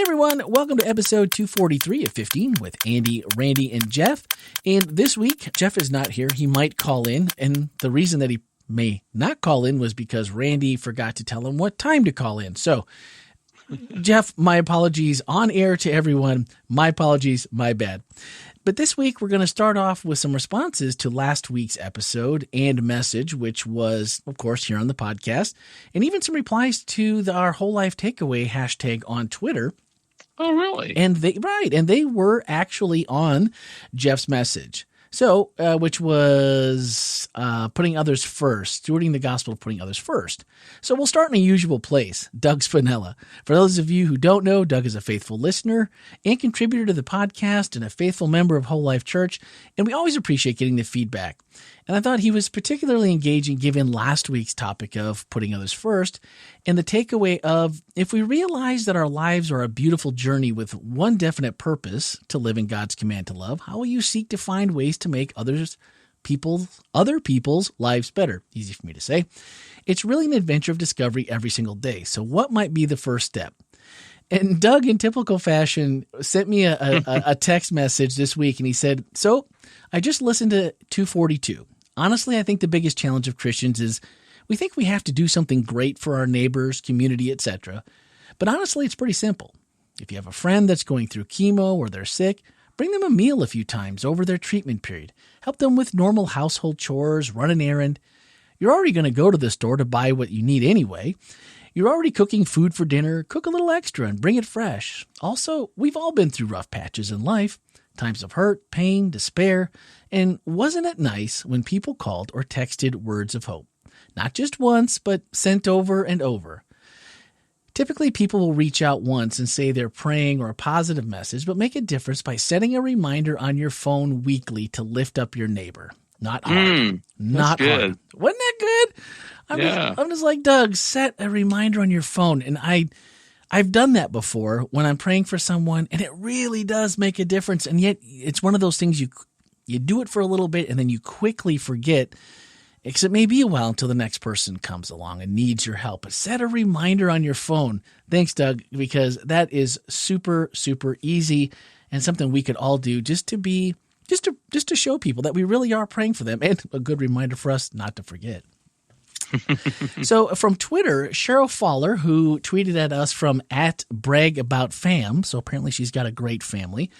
Hey everyone, welcome to episode 243 of 15 with Andy, Randy, and Jeff. And this week, Jeff is not here. He might call in, and the reason that he may not call in was because Randy forgot to tell him what time to call in. So, Jeff, my apologies on air to everyone. My apologies, my bad. But this week, we're going to start off with some responses to last week's episode and message, which was, of course, here on the podcast, and even some replies to our Whole Life Takeaway hashtag on Twitter. Oh, really? And they were actually on Jeff's message. So, which was putting others first, stewarding the gospel of putting others first. So we'll start in a usual place, Doug Spinella. For those of you who don't know, Doug is a faithful listener and contributor to the podcast and a faithful member of Whole Life Church, and we always appreciate getting the feedback. And I thought he was particularly engaging given last week's topic of putting others first and the takeaway of if we realize that our lives are a beautiful journey with one definite purpose, to live in God's command to love, how will you seek to find ways to make other people's lives better? Easy for me to say. It's really an adventure of discovery every single day. So what might be the first step? And Doug, in typical fashion, sent me a text message this week, and he said, so I just listened to 242. Honestly, I think the biggest challenge of Christians is we think we have to do something great for our neighbors, community, etc. But honestly, it's pretty simple. If you have a friend that's going through chemo or they're sick, bring them a meal a few times over their treatment period. Help them with normal household chores, run an errand. You're already going to go to the store to buy what you need anyway. You're already cooking food for dinner. Cook a little extra and bring it fresh. Also, we've all been through rough patches in life, times of hurt, pain, despair, and wasn't it nice when people called or texted words of hope? Not just once, but sent over and over. Typically, people will reach out once and say they're praying or a positive message, but make a difference by setting a reminder on your phone weekly to lift up your neighbor. Not hard. Not hard. Wasn't that good? I'm just like, Doug, set a reminder on your phone. And I've done that before when I'm praying for someone, and it really does make a difference. And yet it's one of those things you do it for a little bit and then you quickly forget, because it may be a while until the next person comes along and needs your help. But set a reminder on your phone. Thanks, Doug, because that is super, super easy and something we could all do just to show people that we really are praying for them, and a good reminder for us not to forget. So from Twitter, Cheryl Fowler, who tweeted at us from @bragaboutfam, so apparently she's got a great family.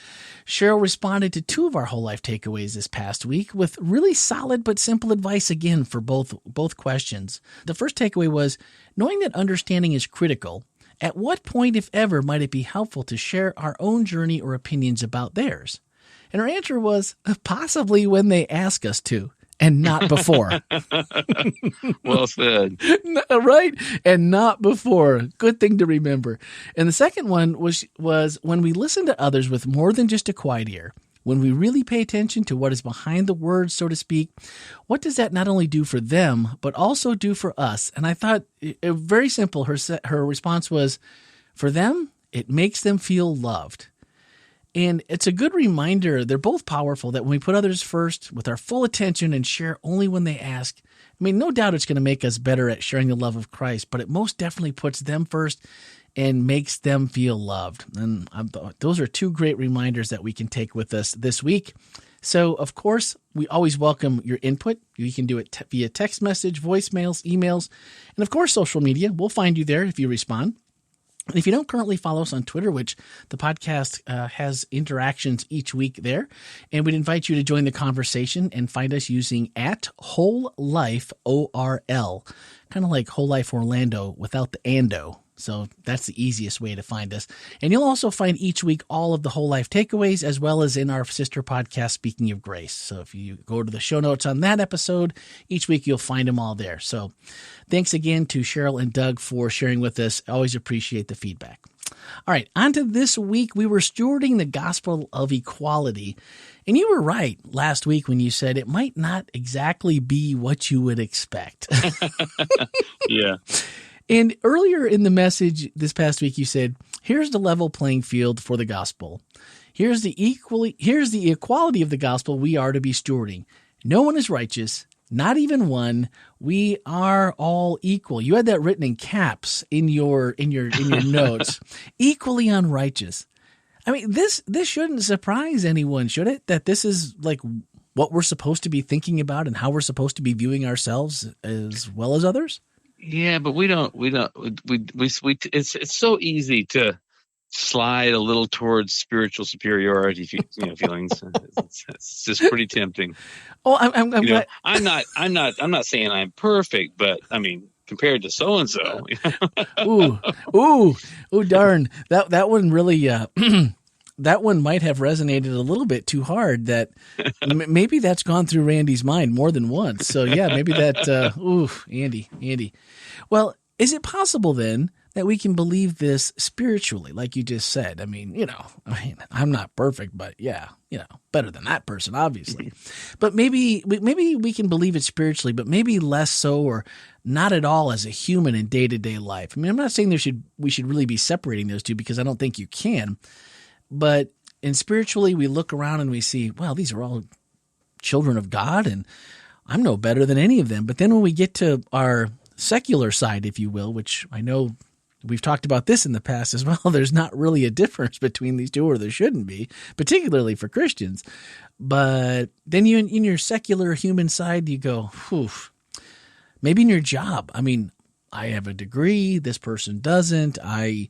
Cheryl responded to two of our Whole Life Takeaways this past week with really solid but simple advice again for both questions. The first takeaway was, knowing that understanding is critical, at what point, if ever, might it be helpful to share our own journey or opinions about theirs? And her answer was, possibly when they ask us to, and not before. Well said. Right? And not before. Good thing to remember. And the second one was when we listen to others with more than just a quiet ear, when we really pay attention to what is behind the words, so to speak, what does that not only do for them, but also do for us? And I thought, very simple, her response was, for them, it makes them feel loved. And it's a good reminder, they're both powerful, that when we put others first with our full attention and share only when they ask, I mean, no doubt it's going to make us better at sharing the love of Christ, but it most definitely puts them first and makes them feel loved. And those are two great reminders that we can take with us this week. So, of course, we always welcome your input. You can do it via text message, voicemails, emails, and, of course, social media. We'll find you there if you respond. And if you don't currently follow us on Twitter, which the podcast has interactions each week there, and we'd invite you to join the conversation and find us using @WholeLifeORL, kind of like Whole Life Orlando without the ando. So that's the easiest way to find us. And you'll also find each week all of the Whole Life Takeaways, as well as in our sister podcast, Speaking of Grace. So if you go to the show notes on that episode, each week you'll find them all there. So thanks again to Cheryl and Doug for sharing with us. I always appreciate the feedback. All right, on to this week. We were stewarding the gospel of equality. And you were right last week when you said it might not exactly be what you would expect. Yeah. And earlier in the message this past week, you said, here's the level playing field for the gospel. Here's the equality of the gospel we are to be stewarding. No one is righteous. Not even one. We are all equal. You had that written in caps in your notes. Equally unrighteous. I mean, this shouldn't surprise anyone, should it? That this is like what we're supposed to be thinking about and how we're supposed to be viewing ourselves as well as others? Yeah, but it's so easy to slide a little towards spiritual superiority, feelings. It's just pretty tempting. Oh, I'm glad. I'm not saying I'm perfect, but I mean, compared to so and so. Ooh, darn. That one really that one might have resonated a little bit too hard. That maybe that's gone through Randy's mind more than once. So yeah, maybe that. Andy. Well, is it possible then that we can believe this spiritually, like you just said? I mean, I'm not perfect, but yeah, better than that person, obviously. But maybe we can believe it spiritually, but maybe less so, or not at all as a human in day-to-day life. I mean, I'm not saying we should really be separating those two, because I don't think you can. But in spiritually, we look around and we see, well, these are all children of God, and I'm no better than any of them. But then when we get to our secular side, if you will, which I know we've talked about this in the past as well, there's not really a difference between these two, or there shouldn't be, particularly for Christians. But then you, in your secular human side, you go, whew, maybe in your job. I mean, I have a degree, this person doesn't. I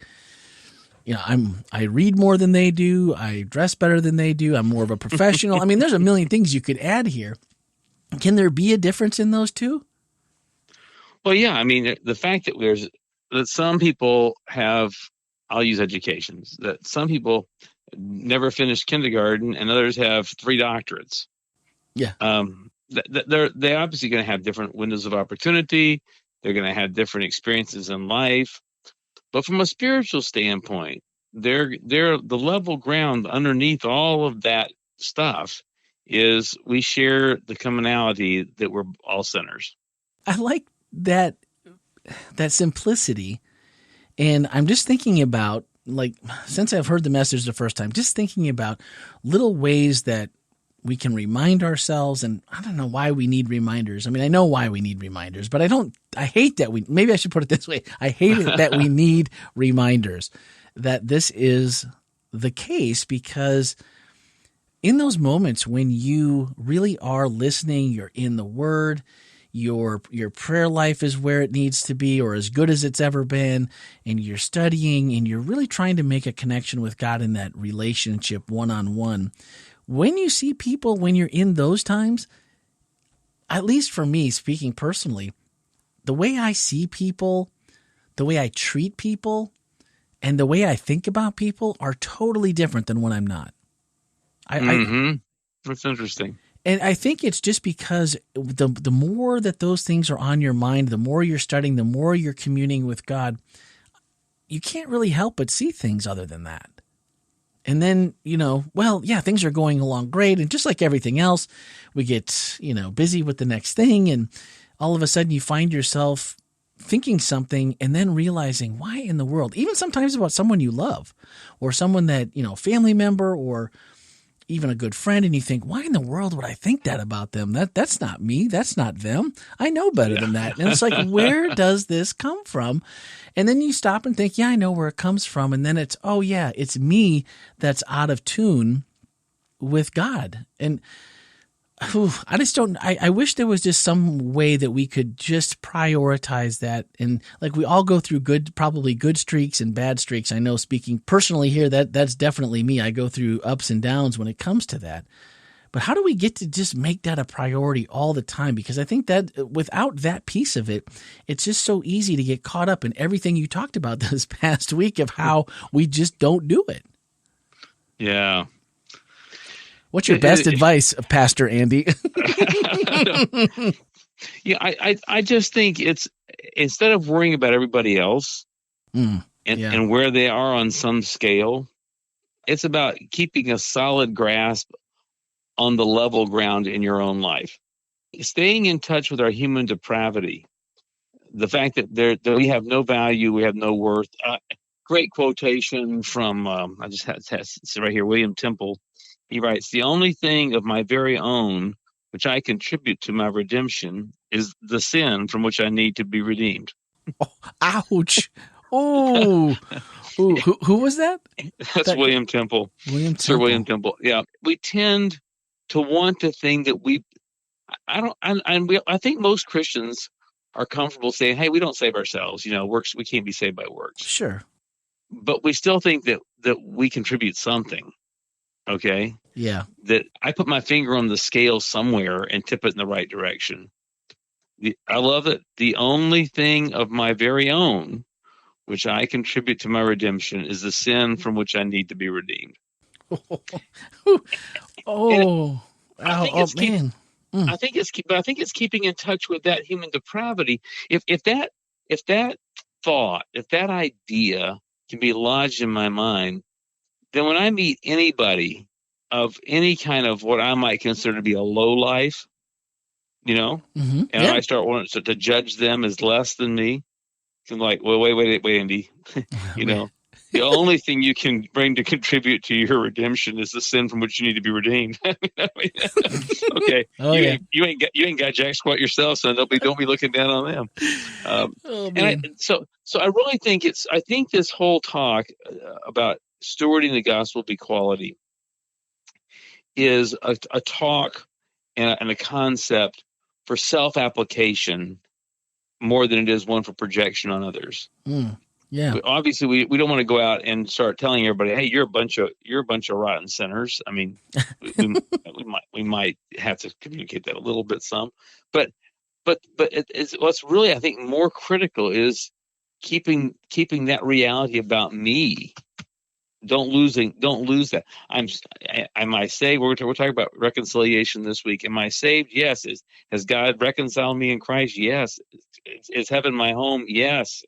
read more than they do. I dress better than they do. I'm more of a professional. I mean, there's a million things you could add here. Can there be a difference in those two? Well, yeah. I mean, the fact that some people have, I'll use educations, that some people never finished kindergarten and others have 3 doctorates. Yeah. They're obviously going to have different windows of opportunity. They're going to have different experiences in life. But from a spiritual standpoint, they're the level ground underneath all of that stuff is we share the commonality that we're all sinners. I like that simplicity. And I'm just thinking about, like, since I've heard the message the first time, just thinking about little ways that we can remind ourselves. And I don't know why we need reminders. I mean, I know why we need reminders, but I hate that maybe I should put it this way. I hate it that we need reminders that this is the case, because in those moments when you really are listening, you're in the Word, your prayer life is where it needs to be, or as good as it's ever been, and you're studying and you're really trying to make a connection with God in that relationship one-on-one. When you see people, when you're in those times, at least for me, speaking personally, the way I see people, the way I treat people, and the way I think about people are totally different than when I'm not. That's interesting. And I think it's just because the more that those things are on your mind, the more you're studying, the more you're communing with God, you can't really help but see things other than that. And then, things are going along great. And just like everything else, we get, busy with the next thing. And all of a sudden you find yourself thinking something and then realizing, why in the world, even sometimes about someone you love or someone that, family member or even a good friend, and you think, why in the world would I think that about them? That's not me. That's not them. I know better than that. And it's like, where does this come from? And then you stop and think, yeah, I know where it comes from. And then it's, oh yeah, it's me that's out of tune with God. And I just don't, I wish there was just some way that we could just prioritize that. And like, we all go through probably good streaks and bad streaks. I know, speaking personally here, that's definitely me. I go through ups and downs when it comes to that. But how do we get to just make that a priority all the time? Because I think that without that piece of it, it's just so easy to get caught up in everything you talked about this past week of how we just don't do it. Yeah. What's your best advice, Pastor Andy? Yeah, I just think it's, instead of worrying about everybody else and where they are on some scale, it's about keeping a solid grasp on the level ground in your own life. Staying in touch with our human depravity, the fact that we have no value, we have no worth. Great quotation from, I just had it right here, William Temple. He writes, "The only thing of my very own which I contribute to my redemption is the sin from which I need to be redeemed. Oh, ouch. Oh, ooh, who was that? That's William Temple. Sir William Temple. Yeah. We tend to want to think that I think most Christians are comfortable saying, hey, we don't save ourselves. Works, we can't be saved by works. Sure. But we still think that we contribute something. Okay. Yeah. That I put my finger on the scale somewhere and tip it in the right direction. I love it. The only thing of my very own which I contribute to my redemption is the sin from which I need to be redeemed. Man. I think it's keeping in touch with that human depravity. If that thought, if that idea can be lodged in my mind, then when I meet anybody of any kind of what I might consider to be a low life, and I start wanting to judge them as less than me, I'm like, well, wait, Andy, the only thing you can bring to contribute to your redemption is the sin from which you need to be redeemed. Okay, you ain't got jack squat yourself, so don't be looking down on them. So I really think I think this whole talk about stewarding the gospel of equality is a talk and a concept for self-application more than it is one for projection on others. Yeah. Obviously, we don't want to go out and start telling everybody, "Hey, you're a bunch of rotten sinners." I mean, we might have to communicate that a little bit, but what's really, I think, more critical is keeping that reality about me. Don't lose that. Am I saved? We're talking about reconciliation this week. Am I saved? Yes. Has God reconciled me in Christ? Yes. Is heaven my home? Yes.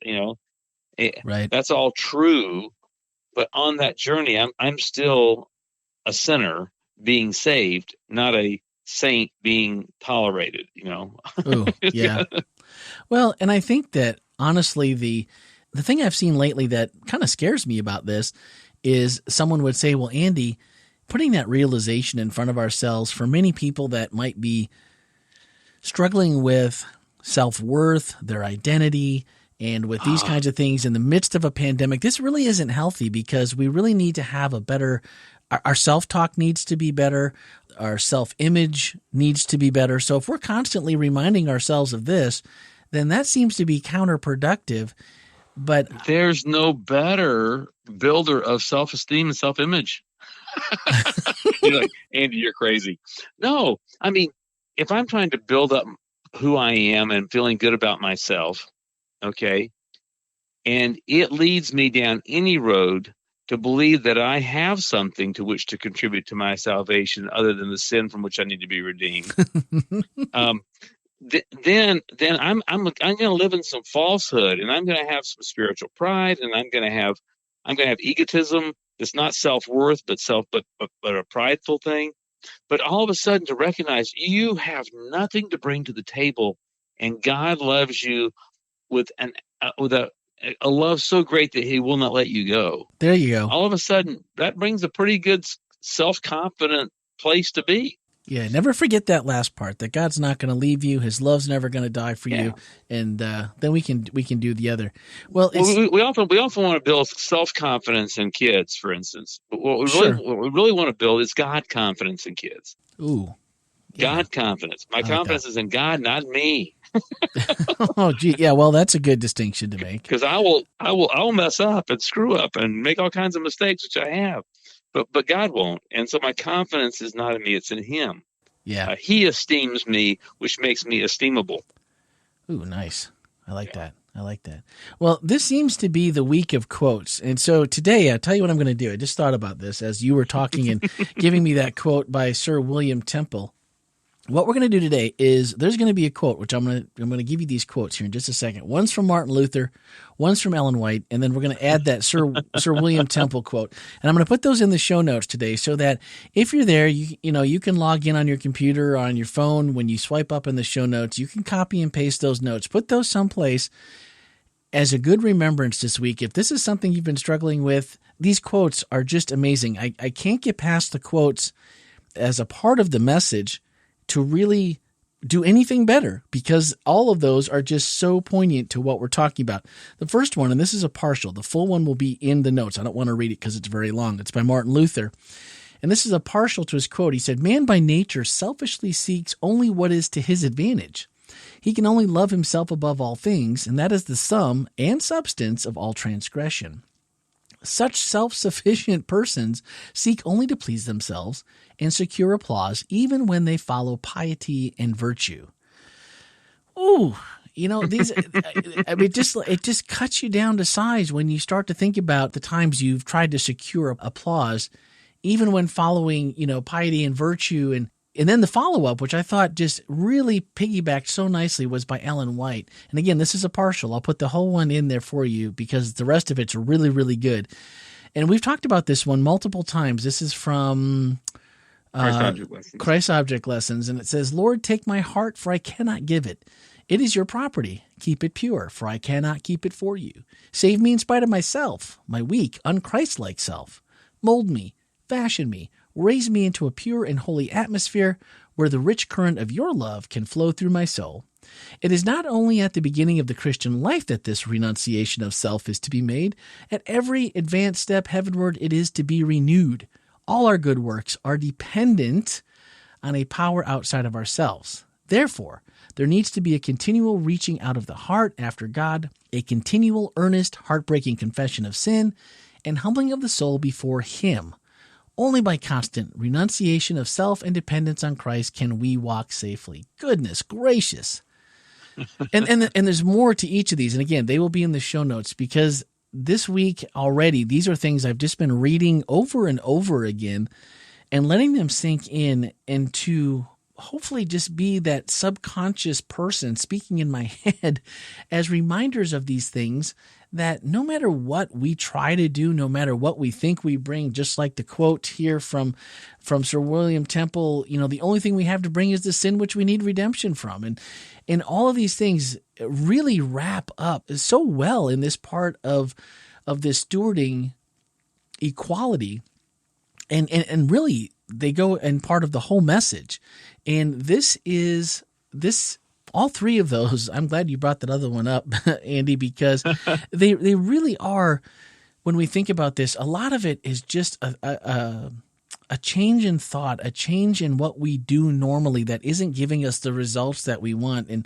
Right. That's all true. But on that journey, I'm still a sinner being saved, not a saint being tolerated. Oh, yeah. Well, and I think that honestly, the thing I've seen lately that kind of scares me about this is someone would say, well, Andy, putting that realization in front of ourselves for many people that might be struggling with self-worth, their identity, and with these kinds of things in the midst of a pandemic, this really isn't healthy because we really need to have our self-talk needs to be better. Our self-image needs to be better. So if we're constantly reminding ourselves of this, then that seems to be counterproductive. But there's no better builder of self-esteem and self-image. You're like, Andy, you're crazy. No, I mean, if I'm trying to build up who I am and feeling good about myself, okay, and it leads me down any road to believe that I have something to which to contribute to my salvation other than the sin from which I need to be redeemed. Then I'm going to live in some falsehood, and I'm going to have some spiritual pride, and I'm going to have egotism that's not self-worth, but a prideful thing. But all of a sudden, to recognize you have nothing to bring to the table, and God loves you with a love so great that He will not let you go. There you go. All of a sudden, that brings a pretty good self-confident place to be. Yeah, never forget that last part, that God's not going to leave you. His love's never going to die for you. And then we can do the other. Well, we often want to build self-confidence in kids, for instance. But what we really want to build is God confidence in kids. Ooh. Yeah. God confidence. My confidence is in God, not me. Oh, gee. Yeah, well, that's a good distinction to make. Because I'll mess up and screw up and make all kinds of mistakes, which I have. But God won't. And so my confidence is not in me, it's in Him. Yeah. He esteems me, which makes me esteemable. Ooh, nice. I like that. Well, this seems to be the week of quotes. And so today, I'll tell you what I'm going to do. I just thought about this as you were talking and giving me that quote by Sir William Temple. What we're going to do today is there's going to be a quote, which I'm going to give you these quotes here in just a second. One's from Martin Luther, one's from Ellen White, and then we're going to add that Sir William Temple quote. And I'm going to put those in the show notes today so that if you're there, you can log in on your computer or on your phone. When you swipe up in the show notes, you can copy and paste those notes. Put those someplace as a good remembrance this week. If this is something you've been struggling with, these quotes are just amazing. I can't get past the quotes as a part of the message to really do anything better, because all of those are just so poignant to what we're talking about. The first one, and this is a partial, the full one will be in the notes. I don't want to read it because it's very long. It's by Martin Luther. And this is a partial to his quote. He said, "Man by nature selfishly seeks only what is to his advantage. He can only love himself above all things, and that is the sum and substance of all transgression. Such self-sufficient persons seek only to please themselves and secure applause, even when they follow piety and virtue." Ooh, these. It just cuts you down to size when you start to think about the times you've tried to secure applause, even when following, piety and virtue. And then the follow-up, which I thought just really piggybacked so nicely, was by Ellen White. And again, this is a partial. I'll put the whole one in there for you because the rest of it's really, really good. And we've talked about this one multiple times. This is from Christ Object Lessons. And it says, "Lord, take my heart, for I cannot give it. It is your property. Keep it pure, for I cannot keep it for you. Save me in spite of myself, my weak, unchristlike self. Mold me, fashion me, raise me into a pure and holy atmosphere where the rich current of your love can flow through my soul. It is not only at the beginning of the Christian life that this renunciation of self is to be made. At every advanced step heavenward, it is to be renewed. All our good works are dependent on a power outside of ourselves. Therefore, there needs to be a continual reaching out of the heart after God, a continual, earnest, heartbreaking confession of sin, and humbling of the soul before Him. Only by constant renunciation of self and dependence on Christ can we walk safely." Goodness gracious. And there's more to each of these. And again, they will be in the show notes, because this week already, these are things I've just been reading over and over again and letting them sink in, and to hopefully just be that subconscious person speaking in my head as reminders of these things, that no matter what we try to do, no matter what we think we bring, just like the quote here from Sir William Temple, the only thing we have to bring is the sin which we need redemption from. And all of these things really wrap up so well in this part of this stewarding equality. And really, they go in part of the whole message. And this, all three of those, I'm glad you brought that other one up, Andy, because they really are, when we think about this, a lot of it is just a change in thought, a change in what we do normally that isn't giving us the results that we want. And,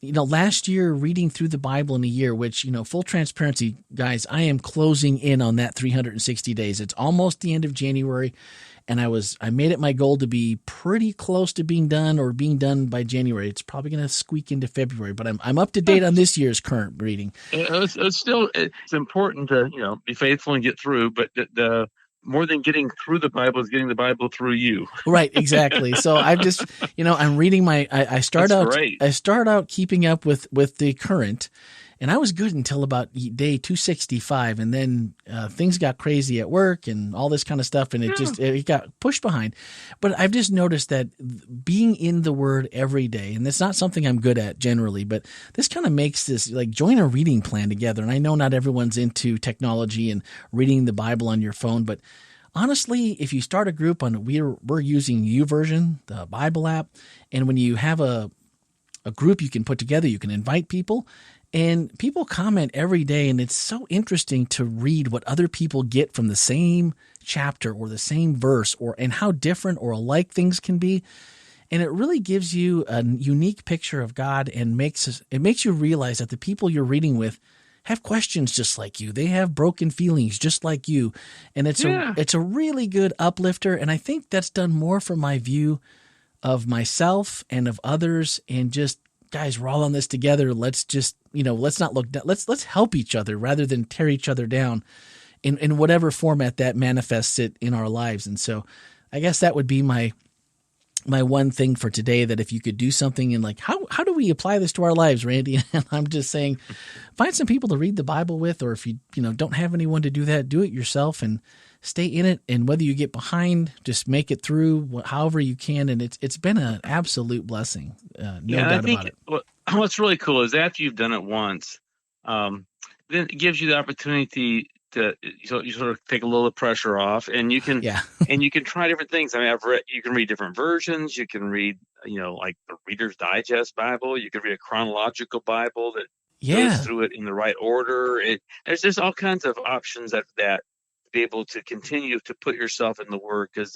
last year, reading through the Bible in a year, which, full transparency, guys, I am closing in on that 360 days. It's almost the end of January. And I made it my goal to be pretty close to being done, or being done by January. It's probably going to squeak into February, but I'm up to date on this year's current reading. It's important to be faithful and get through, but the more than getting through the Bible is getting the Bible through you. Right, exactly. So I've just I'm reading I start out keeping up with the current. And I was good until about day 265, and then things got crazy at work and all this kind of stuff, and it got pushed behind. But I've just noticed that being in the Word every day, and that's not something I'm good at generally, but this kind of makes this, like, join a reading plan together. And I know not everyone's into technology and reading the Bible on your phone, but honestly, if you start a group we're using YouVersion, the Bible app, and when you have a group you can put together, you can invite people. And people comment every day, and it's so interesting to read what other people get from the same chapter or the same verse, and how different or alike things can be. And it really gives you a unique picture of God, and it makes you realize that the people you're reading with have questions just like you. They have broken feelings just like you. And it's a really good uplifter. And I think that's done more for my view of myself and of others, and just, guys, we're all on this together. Let's just, let's not look down. Let's help each other rather than tear each other down in whatever format that manifests it in our lives. And so I guess that would be my one thing for today, that if you could do something in, like, how do we apply this to our lives, Randy? And I'm just saying, find some people to read the Bible with, or if you don't have anyone to do that, do it yourself and stay in it. And whether you get behind, just make it through however you can. And it's been an absolute blessing. No doubt about it. What's really cool is after you've done it once, then it gives you the opportunity you sort of take a little pressure off, and you can and you can try different things. I mean, you can read different versions. You can read, like the Reader's Digest Bible. You can read a chronological Bible that goes through it in the right order. There's just all kinds of options that to be able to continue to put yourself in the Word, because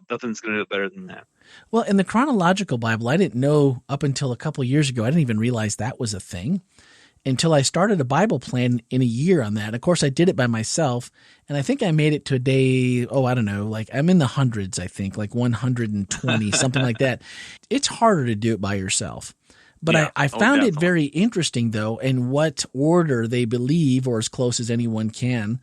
nothing's going to do it better than that. Well, in the chronological Bible, I didn't know up until a couple of years ago. I didn't even realize that was a thing until I started a Bible plan in a year on that. Of course, I did it by myself, and I think I made it to a day, I don't know, like I'm in the hundreds, I think, like 120, something like that. It's harder to do it by yourself. But I found it very interesting, though, in what order they believe, or as close as anyone can,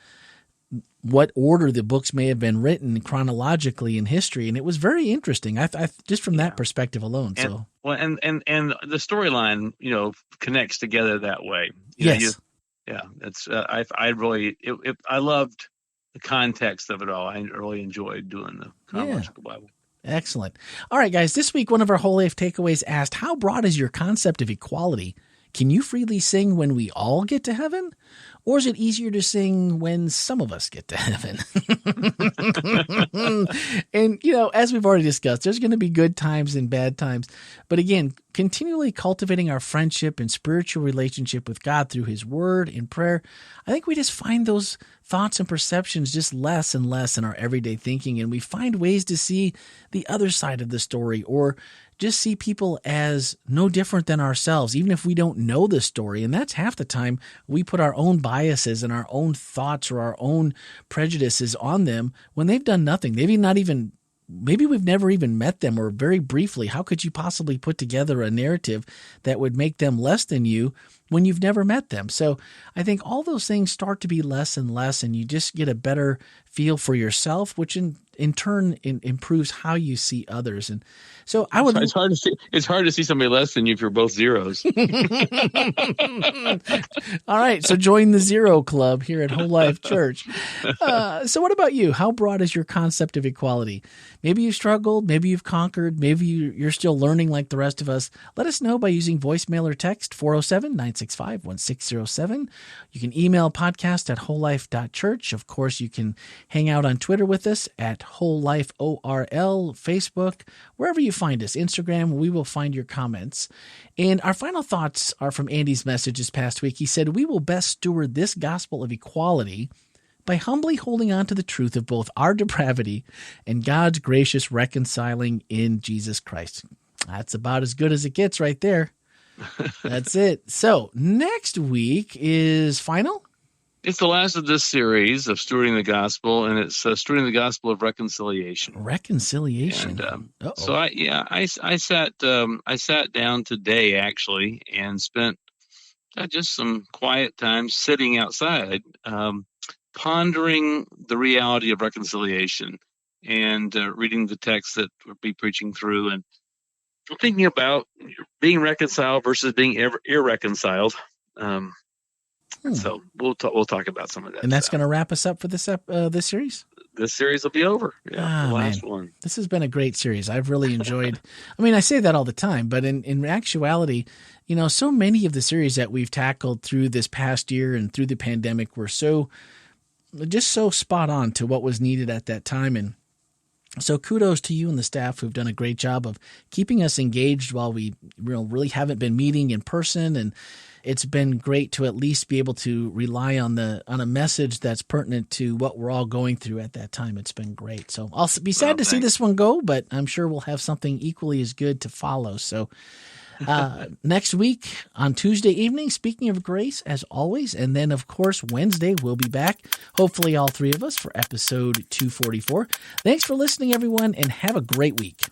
what order the books may have been written chronologically in history, and it was very interesting. I just from that perspective alone. And the storyline, connects together that way. I loved the context of it all. I really enjoyed doing the chronological Bible. Excellent. All right, guys. This week, one of our Whole Life Takeaways asked, "How broad is your concept of equality? Can you freely sing when we all get to heaven? Or is it easier to sing when some of us get to heaven?" And, as we've already discussed, there's going to be good times and bad times. But again, continually cultivating our friendship and spiritual relationship with God through His Word and prayer, I think we just find those thoughts and perceptions just less and less in our everyday thinking. And we find ways to see the other side of the story, or just see people as no different than ourselves, even if we don't know the story. And that's half the time we put our own biases and our own thoughts or our own prejudices on them when they've done nothing. Maybe we've never even met them, or very briefly. How could you possibly put together a narrative that would make them less than you when you've never met them? So I think all those things start to be less and less, and you just get a better feel for yourself, which in turn improves how you see others. And so it's hard to see. It's hard to see somebody less than you if you're both zeros. All right, so join the Zero Club here at Whole Life Church. So what about you? How broad is your concept of equality? Maybe you've struggled, maybe you've conquered, maybe you're still learning like the rest of us. Let us know by using voicemail or text 407-965-1607. You can email podcast@wholelife.church. Of course, you can hang out on Twitter with us at Whole Life ORL, Facebook, wherever you find us, Instagram. We will find your comments. And our final thoughts are from Andy's message this past week. He said, "We will best steward this gospel of equality by humbly holding on to the truth of both our depravity and God's gracious reconciling in Jesus Christ." That's about as good as it gets right there. That's it. So next week is final. It's the last of this series of Stewarding the Gospel, and it's Stewarding the Gospel of Reconciliation. Reconciliation. And, so I sat down today actually and spent just some quiet time sitting outside, pondering the reality of reconciliation, and reading the text that we'll be preaching through, and thinking about being reconciled versus being irreconciled. So we'll talk about some of that. And that's going to wrap us up for this series? This series will be over. Yeah, the last one. This has been a great series. I've really enjoyed. I mean, I say that all the time, but in actuality, so many of the series that we've tackled through this past year and through the pandemic were so spot on to what was needed at that time. And so kudos to you and the staff who've done a great job of keeping us engaged while we really haven't been meeting in person. And it's been great to at least be able to rely on a message that's pertinent to what we're all going through at that time. It's been great. So I'll be sad to see this one go, but I'm sure we'll have something equally as good to follow. So next week on Tuesday evening, speaking of grace, as always, and then, of course, Wednesday, we'll be back, hopefully all three of us, for episode 244. Thanks for listening, everyone, and have a great week.